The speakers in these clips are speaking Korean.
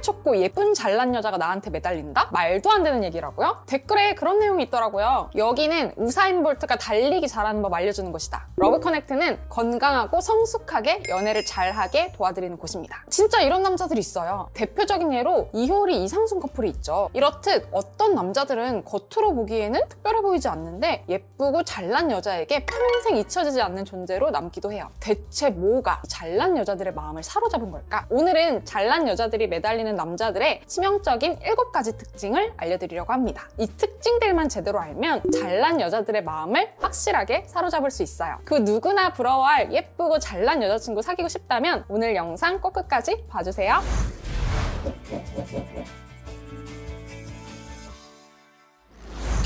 촉고 예쁜 잘난 여자가 나한테 매달린다? 말도 안 되는 얘기라고요? 댓글에 그런 내용이 있더라고요. 여기는 우사인 볼트가 달리기 잘하는 법 알려주는 곳이다. 러브 커넥트는 건강하고 성숙하게 연애를 잘하게 도와드리는 곳입니다. 진짜 이런 남자들이 있어요. 대표적인 예로 이효리, 이상순 커플이 있죠. 이렇듯 어떤 남자들은 겉으로 보기에는 특별해 보이지 않는데 예쁘고 잘난 여자에게 평생 잊혀지지 않는 존재로 남기도 해요. 대체 뭐가 잘난 여자들의 마음을 사로잡은 걸까? 오늘은 잘난 여자들이 매달리는 남자들의 치명적인 7가지 특징을 알려드리려고 합니다. 이 특징들만 제대로 알면 잘난 여자들의 마음을 확실하게 사로잡을 수 있어요. 그 누구나 부러워할 예쁘고 잘난 여자친구 사귀고 싶다면 오늘 영상 꼭 끝까지 봐주세요.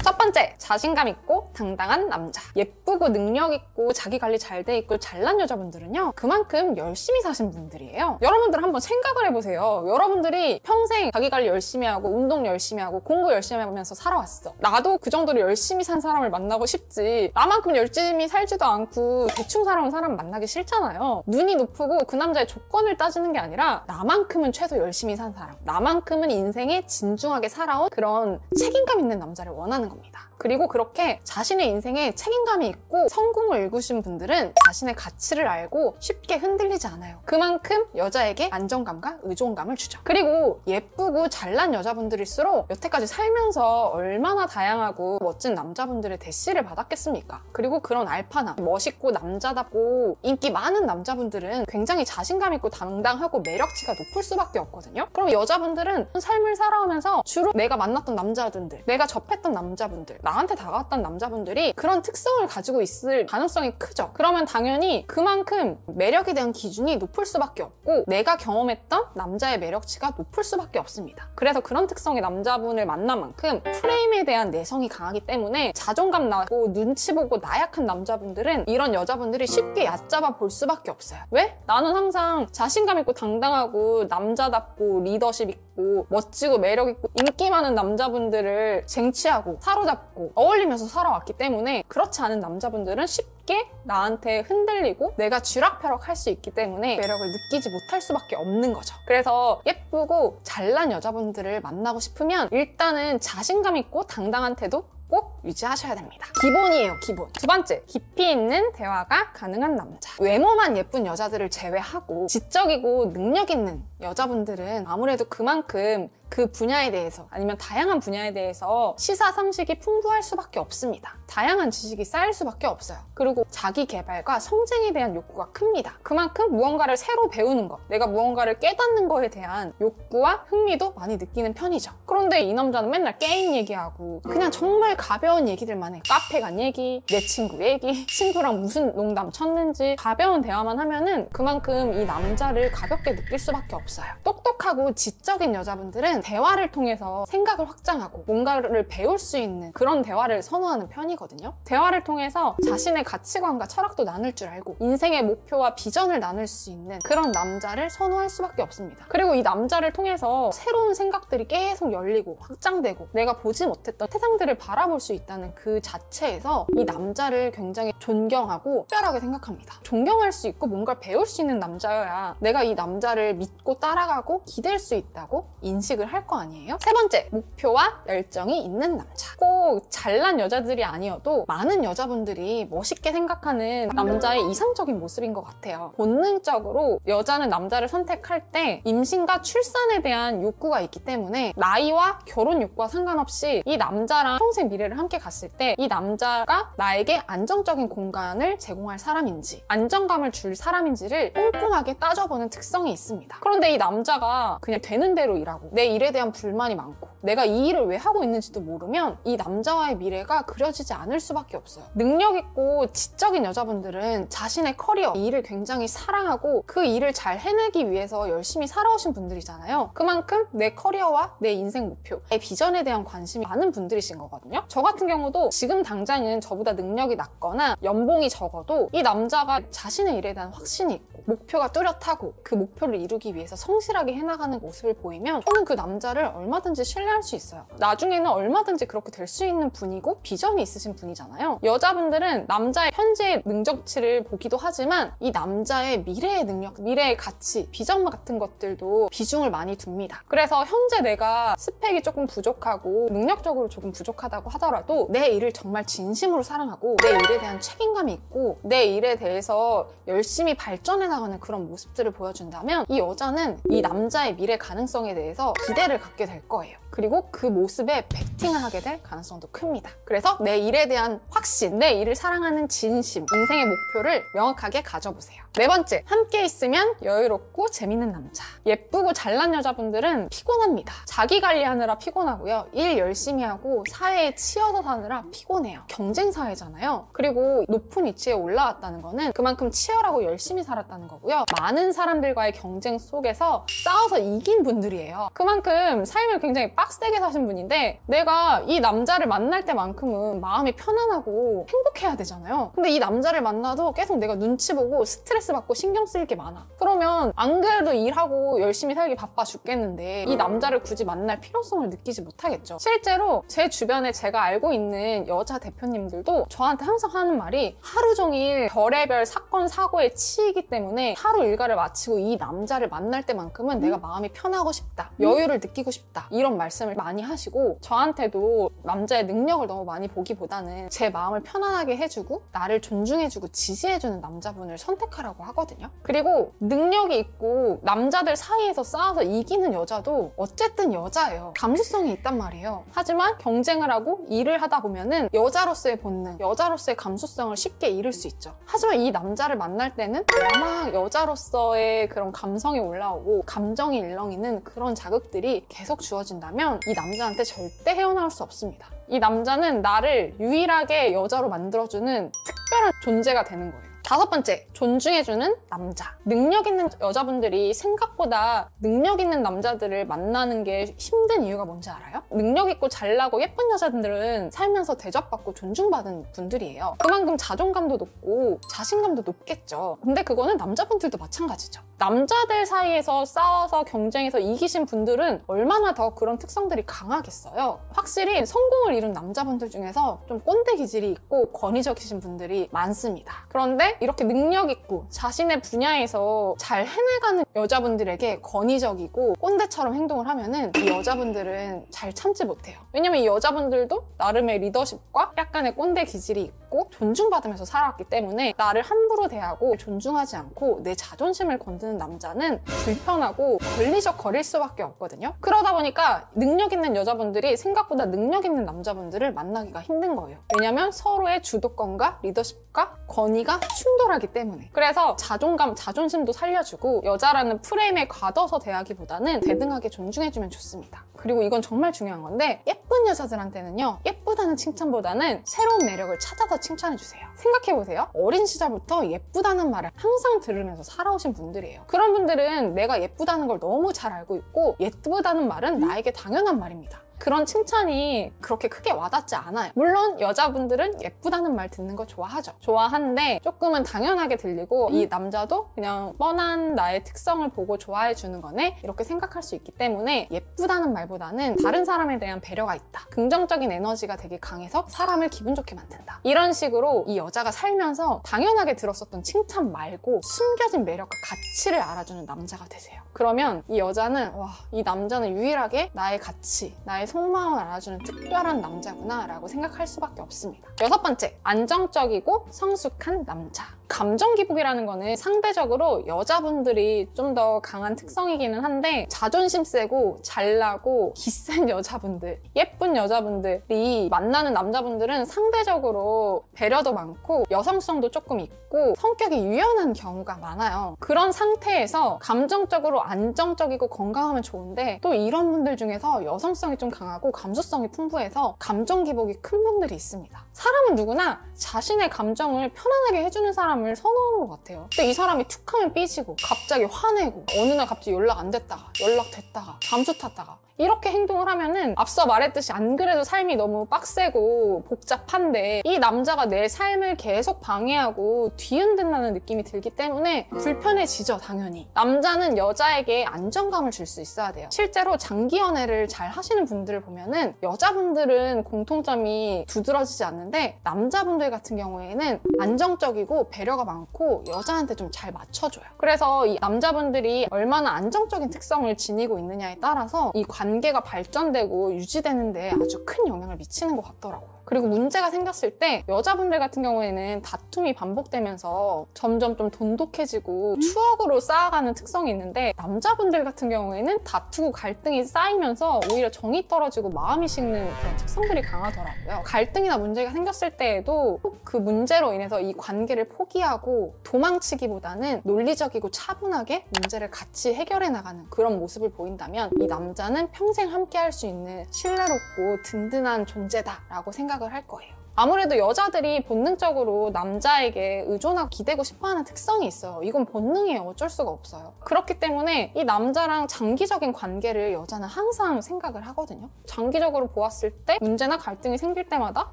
첫 번째, 자신감 있고 당당한 남자. 예쁘고 능력 있고 자기 관리 잘 돼 있고 잘난 여자분들은요, 그만큼 열심히 사신 분들이에요. 여러분들 한번 생각을 해보세요. 여러분들이 평생 자기 관리 열심히 하고 운동 열심히 하고 공부 열심히 하면서 살아왔어. 나도 그 정도로 열심히 산 사람을 만나고 싶지, 나만큼 열심히 살지도 않고 대충 살아온 사람 만나기 싫잖아요. 눈이 높고 그 남자의 조건을 따지는 게 아니라 나만큼은 최소 열심히 산 사람, 나만큼은 인생에 진중하게 살아온 그런 책임감 있는 남자를 원하는 겁니다. 그리고 그렇게 자신의 인생에 책임감이 있고 성공을 일구신 분들은 자신의 가치를 알고 쉽게 흔들리지 않아요. 그만큼 여자에게 안정감과 의존감을 주죠. 그리고 예쁘고 잘난 여자분들일수록 여태까지 살면서 얼마나 다양하고 멋진 남자분들의 대시를 받았겠습니까? 그리고 그런 알파남, 멋있고 남자답고 인기 많은 남자분들은 굉장히 자신감 있고 당당하고 매력치가 높을 수밖에 없거든요. 그럼 여자분들은 삶을 살아오면서 주로 내가 만났던 남자분들, 내가 접했던 남자분들, 나한테 다가왔던 남자분들이 그런 특성을 가지고 있을 가능성이 크죠. 그러면 당연히 그만큼 매력에 대한 기준이 높을 수밖에 없고 내가 경험했던 남자의 매력치가 높을 수밖에 없습니다. 그래서 그런 특성의 남자분을 만난 만큼 프레임에 대한 내성이 강하기 때문에 자존감 나고 눈치 보고 나약한 남자분들은 이런 여자분들이 쉽게 얕잡아 볼 수밖에 없어요. 왜? 나는 항상 자신감 있고 당당하고 남자답고 리더십 있고 멋지고 매력 있고 인기 많은 남자분들을 쟁취하고 사로잡고 어울리면서 살아왔기 때문에 그렇지 않은 남자분들은 쉽게 나한테 흔들리고 내가 쥐락펴락 할 수 있기 때문에 매력을 느끼지 못할 수밖에 없는 거죠. 그래서 예쁘고 잘난 여자분들을 만나고 싶으면 일단은 자신감 있고 당당한 태도 꼭 유지하셔야 됩니다. 기본이에요, 기본. 두 번째, 깊이 있는 대화가 가능한 남자. 외모만 예쁜 여자들을 제외하고 지적이고 능력 있는 여자분들은 아무래도 그만큼 그 분야에 대해서 아니면 다양한 분야에 대해서 시사상식이 풍부할 수밖에 없습니다. 다양한 지식이 쌓일 수밖에 없어요. 그리고 자기 개발과 성장에 대한 욕구가 큽니다. 그만큼 무언가를 새로 배우는 것, 내가 무언가를 깨닫는 거에 대한 욕구와 흥미도 많이 느끼는 편이죠. 그런데 이 남자는 맨날 게임 얘기하고 그냥 정말 가벼운 얘기들만 해. 카페 간 얘기, 내 친구 얘기, 친구랑 무슨 농담 쳤는지 가벼운 대화만 하면은 그만큼 이 남자를 가볍게 느낄 수밖에 없어요. 똑똑하고 지적인 여자분들은 대화를 통해서 생각을 확장하고 뭔가를 배울 수 있는 그런 대화를 선호하는 편이거든요. 대화를 통해서 자신의 가치관과 철학도 나눌 줄 알고 인생의 목표와 비전을 나눌 수 있는 그런 남자를 선호할 수밖에 없습니다. 그리고 이 남자를 통해서 새로운 생각들이 계속 열리고 확장되고 내가 보지 못했던 세상들을 바라볼 수 있다는 그 자체에서 이 남자를 굉장히 존경하고 특별하게 생각합니다. 존경할 수 있고 뭔가를 배울 수 있는 남자여야 내가 이 남자를 믿고 따라가고 기댈 수 있다고 인식을 할 거 아니에요? 세 번째, 목표와 열정이 있는 남자. 꼭 잘난 여자들이 아니어도 많은 여자분들이 멋있게 생각하는 남자의 이상적인 모습인 것 같아요. 본능적으로 여자는 남자를 선택할 때 임신과 출산에 대한 욕구가 있기 때문에 나이와 결혼 욕구와 상관없이 이 남자랑 평생 미래를 함께 갔을 때 이 남자가 나에게 안정적인 공간을 제공할 사람인지 안정감을 줄 사람인지를 꼼꼼하게 따져보는 특성이 있습니다. 그런데 이 남자가 그냥 되는 대로 일하고 내 일에 대한 불만이 많고 내가 이 일을 왜 하고 있는지도 모르면 이 남자와의 미래가 그려지지 않을 수밖에 없어요. 능력 있고 지적인 여자분들은 자신의 커리어, 이 일을 굉장히 사랑하고 그 일을 잘 해내기 위해서 열심히 살아오신 분들이잖아요. 그만큼 내 커리어와 내 인생 목표, 내 비전에 대한 관심이 많은 분들이신 거거든요. 저 같은 경우도 지금 당장은 저보다 능력이 낮거나 연봉이 적어도 이 남자가 자신의 일에 대한 확신이 있고 목표가 뚜렷하고 그 목표를 이루기 위해서 성실하게 해나가는 모습을 보이면 저는 그 남자를 얼마든지 신뢰 할 수 있어요. 나중에는 얼마든지 그렇게 될 수 있는 분이고 비전이 있으신 분이잖아요. 여자분들은 남자의 현재의 능력치를 보기도 하지만 이 남자의 미래의 능력, 미래의 가치, 비전 같은 것들도 비중을 많이 둡니다. 그래서 현재 내가 스펙이 조금 부족하고 능력적으로 조금 부족하다고 하더라도 내 일을 정말 진심으로 사랑하고 내 일에 대한 책임감이 있고 내 일에 대해서 열심히 발전해 나가는 그런 모습들을 보여준다면 이 여자는 이 남자의 미래 가능성에 대해서 기대를 갖게 될 거예요. 그리고 그 모습에 베팅을 하게 될 가능성도 큽니다. 그래서 내 일에 대한 확신, 내 일을 사랑하는 진심, 인생의 목표를 명확하게 가져보세요. 네 번째, 함께 있으면 여유롭고 재밌는 남자. 예쁘고 잘난 여자분들은 피곤합니다. 자기 관리하느라 피곤하고요. 일 열심히 하고 사회에 치여서 사느라 피곤해요. 경쟁 사회잖아요. 그리고 높은 위치에 올라왔다는 거는 그만큼 치열하고 열심히 살았다는 거고요. 많은 사람들과의 경쟁 속에서 싸워서 이긴 분들이에요. 그만큼 삶을 굉장히 빡세게 사신 분인데 내가 이 남자를 만날 때만큼은 마음이 편안하고 행복해야 되잖아요. 근데 이 남자를 만나도 계속 내가 눈치 보고 스트레스 받고 신경 쓰일 게 많아. 그러면 안 그래도 일하고 열심히 살기 바빠 죽겠는데 이 남자를 굳이 만날 필요성을 느끼지 못하겠죠. 실제로 제 주변에 제가 알고 있는 여자 대표님들도 저한테 항상 하는 말이 하루 종일 별의별 사건 사고에 치이기 때문에 하루 일과를 마치고 이 남자를 만날 때만큼은 내가 마음이 편하고 싶다, 여유를 느끼고 싶다, 이런 말씀을 많이 하시고 저한테도 남자의 능력을 너무 많이 보기보다는 제 마음을 편안하게 해주고 나를 존중해주고 지지해주는 남자분을 선택하라고 하거든요. 그리고 능력이 있고 남자들 사이에서 싸워서 이기는 여자도 어쨌든 여자예요. 감수성이 있단 말이에요. 하지만 경쟁을 하고 일을 하다 보면은 여자로서의 본능, 여자로서의 감수성을 쉽게 잃을 수 있죠. 하지만 이 남자를 만날 때는 워낙 여자로서의 그런 감성이 올라오고 감정이 일렁이는 그런 자극들이 계속 주어진다면 이 남자한테 절대 헤어나올 수 없습니다. 이 남자는 나를 유일하게 여자로 만들어주는 특별한 존재가 되는 거예요. 다섯 번째, 존중해주는 남자. 능력 있는 여자분들이 생각보다 능력 있는 남자들을 만나는 게 힘든 이유가 뭔지 알아요? 능력 있고 잘나고 예쁜 여자분들은 살면서 대접받고 존중받은 분들이에요. 그만큼 자존감도 높고 자신감도 높겠죠. 근데 그거는 남자분들도 마찬가지죠. 남자들 사이에서 싸워서 경쟁해서 이기신 분들은 얼마나 더 그런 특성들이 강하겠어요. 확실히 성공을 이룬 남자분들 중에서 좀 꼰대 기질이 있고 권위적이신 분들이 많습니다. 그런데 이렇게 능력 있고 자신의 분야에서 잘 해내가는 여자분들에게 권위적이고 꼰대처럼 행동을 하면은 이 여자분들은 잘 참지 못해요. 왜냐면 이 여자분들도 나름의 리더십과 약간의 꼰대 기질이 있고 존중받으면서 살아왔기 때문에 나를 함부로 대하고 존중하지 않고 내 자존심을 건드는 남자는 불편하고 걸리적거릴 수밖에 없거든요. 그러다 보니까 능력 있는 여자분들이 생각보다 능력 있는 남자분들을 만나기가 힘든 거예요. 왜냐면 서로의 주도권과 리더십과 권위가 충돌하기 때문에. 그래서 자존감, 자존심도 살려주고 여자라는 프레임에 가둬서 대하기보다는 대등하게 존중해주면 좋습니다. 그리고 이건 정말 중요한 건데 예쁜 여자들한테는요, 예쁘다는 칭찬보다는 새로운 매력을 찾아서 칭찬해주세요. 생각해보세요. 어린 시절부터 예쁘다는 말을 항상 들으면서 살아오신 분들이에요. 그런 분들은 내가 예쁘다는 걸 너무 잘 알고 있고 예쁘다는 말은 나에게 당연한 말입니다. 그런 칭찬이 그렇게 크게 와닿지 않아요. 물론 여자분들은 예쁘다는 말 듣는 거 좋아하죠. 좋아하는데 조금은 당연하게 들리고 이 남자도 그냥 뻔한 나의 특성을 보고 좋아해 주는 거네 이렇게 생각할 수 있기 때문에 예쁘다는 말보다는 다른 사람에 대한 배려가 있다, 긍정적인 에너지가 되게 강해서 사람을 기분 좋게 만든다, 이런 식으로 이 여자가 살면서 당연하게 들었었던 칭찬 말고 숨겨진 매력과 가치를 알아주는 남자가 되세요. 그러면 이 여자는 와, 이 남자는 유일하게 나의 가치, 나의 속마음을 알아주는 특별한 남자구나 라고 생각할 수밖에 없습니다. 여섯 번째, 안정적이고 성숙한 남자. 감정 기복이라는 거는 상대적으로 여자분들이 좀 더 강한 특성이기는 한데 자존심 세고 잘나고 기센 여자분들, 예쁜 여자분들이 만나는 남자분들은 상대적으로 배려도 많고 여성성도 조금 있고 성격이 유연한 경우가 많아요. 그런 상태에서 감정적으로 안정적이고 건강하면 좋은데 또 이런 분들 중에서 여성성이 좀 강하고 감수성이 풍부해서 감정 기복이 큰 분들이 있습니다. 사람은 누구나 자신의 감정을 편안하게 해주는 사람을 선호하는 것 같아요. 근데 이 사람이 툭 하면 삐지고 갑자기 화내고 어느 날 갑자기 연락 안 됐다가 연락됐다가 잠수 탔다가 이렇게 행동을 하면은 앞서 말했듯이 안 그래도 삶이 너무 빡세고 복잡한데 이 남자가 내 삶을 계속 방해하고 뒤흔든다는 느낌이 들기 때문에 불편해지죠, 당연히. 남자는 여자에게 안정감을 줄 수 있어야 돼요. 실제로 장기 연애를 잘 하시는 분들을 보면은 여자분들은 공통점이 두드러지지 않는데 남자분들 같은 경우에는 안정적이고 배려가 많고 여자한테 좀 잘 맞춰줘요. 그래서 이 남자분들이 얼마나 안정적인 특성을 지니고 있느냐에 따라서 이 관계가 발전되고 유지되는데 아주 큰 영향을 미치는 것 같더라고요. 그리고 문제가 생겼을 때 여자분들 같은 경우에는 다툼이 반복되면서 점점 좀 돈독해지고 추억으로 쌓아가는 특성이 있는데 남자분들 같은 경우에는 다투고 갈등이 쌓이면서 오히려 정이 떨어지고 마음이 식는 그런 특성들이 강하더라고요. 갈등이나 문제가 생겼을 때에도 꼭 그 문제로 인해서 이 관계를 포기하고 도망치기보다는 논리적이고 차분하게 문제를 같이 해결해 나가는 그런 모습을 보인다면 이 남자는 평생 함께 할 수 있는 신뢰롭고 든든한 존재다라고 생각을 할 거예요. 아무래도 여자들이 본능적으로 남자에게 의존하고 기대고 싶어하는 특성이 있어요. 이건 본능이에요. 어쩔 수가 없어요. 그렇기 때문에 이 남자랑 장기적인 관계를 여자는 항상 생각을 하거든요. 장기적으로 보았을 때 문제나 갈등이 생길 때마다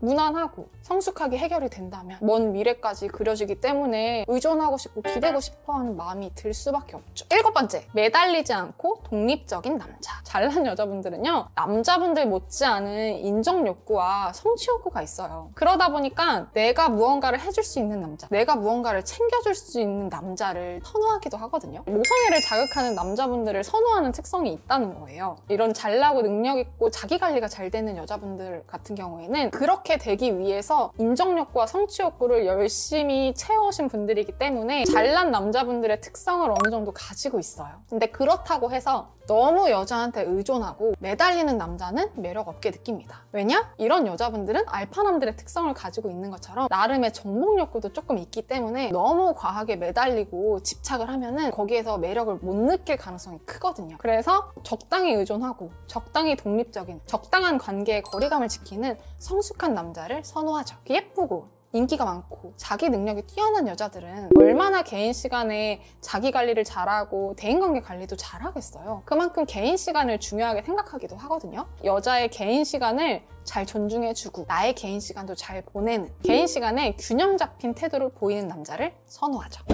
무난하고 성숙하게 해결이 된다면 먼 미래까지 그려지기 때문에 의존하고 싶고 기대고 싶어하는 마음이 들 수밖에 없죠. 7번째, 매달리지 않고 독립적인 남자. 잘난 여자분들은요, 남자분들 못지않은 인정 욕구와 성취 욕구가 있어요. 그러다 보니까 내가 무언가를 해줄 수 있는 남자, 내가 무언가를 챙겨줄 수 있는 남자를 선호하기도 하거든요. 모성애를 자극하는 남자분들을 선호하는 특성이 있다는 거예요. 이런 잘나고 능력 있고 자기 관리가 잘 되는 여자분들 같은 경우에는 그렇게 되기 위해서 인정욕구와 성취욕구를 열심히 채워오신 분들이기 때문에 잘난 남자분들의 특성을 어느 정도 가지고 있어요. 근데 그렇다고 해서 너무 여자한테 의존하고 매달리는 남자는 매력 없게 느낍니다. 왜냐? 이런 여자분들은 알파남들의 특성을 가지고 있는 것처럼 나름의 정복 욕구도 조금 있기 때문에 너무 과하게 매달리고 집착을 하면은 거기에서 매력을 못 느낄 가능성이 크거든요. 그래서 적당히 의존하고 적당히 독립적인 적당한 관계의 거리감을 지키는 성숙한 남자를 선호하죠. 예쁘고 인기가 많고 자기 능력이 뛰어난 여자들은 얼마나 개인 시간에 자기 관리를 잘하고 대인관계 관리도 잘하겠어요. 그만큼 개인 시간을 중요하게 생각하기도 하거든요. 여자의 개인 시간을 잘 존중해주고 나의 개인 시간도 잘 보내는 개인 시간에 균형 잡힌 태도를 보이는 남자를 선호하죠.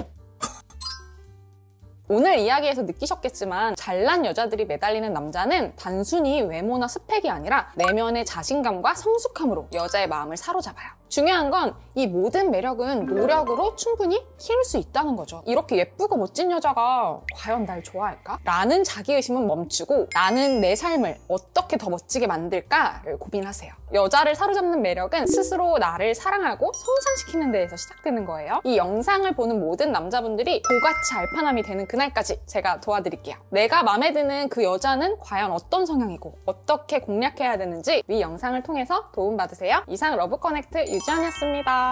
오늘 이야기에서 느끼셨겠지만 잘난 여자들이 매달리는 남자는 단순히 외모나 스펙이 아니라 내면의 자신감과 성숙함으로 여자의 마음을 사로잡아요. 중요한 건 이 모든 매력은 노력으로 충분히 키울 수 있다는 거죠. 이렇게 예쁘고 멋진 여자가 과연 날 좋아할까? 라는 자기의심은 멈추고 나는 내 삶을 어떻게 더 멋지게 만들까를 고민하세요. 여자를 사로잡는 매력은 스스로 나를 사랑하고 성장시키는 데에서 시작되는 거예요. 이 영상을 보는 모든 남자분들이 고같이 알파남이 되는 그날까지 제가 도와드릴게요. 내가 마음에 드는 그 여자는 과연 어떤 성향이고 어떻게 공략해야 되는지 이 영상을 통해서 도움받으세요. 이상 러브커넥트 유지연이었습니다.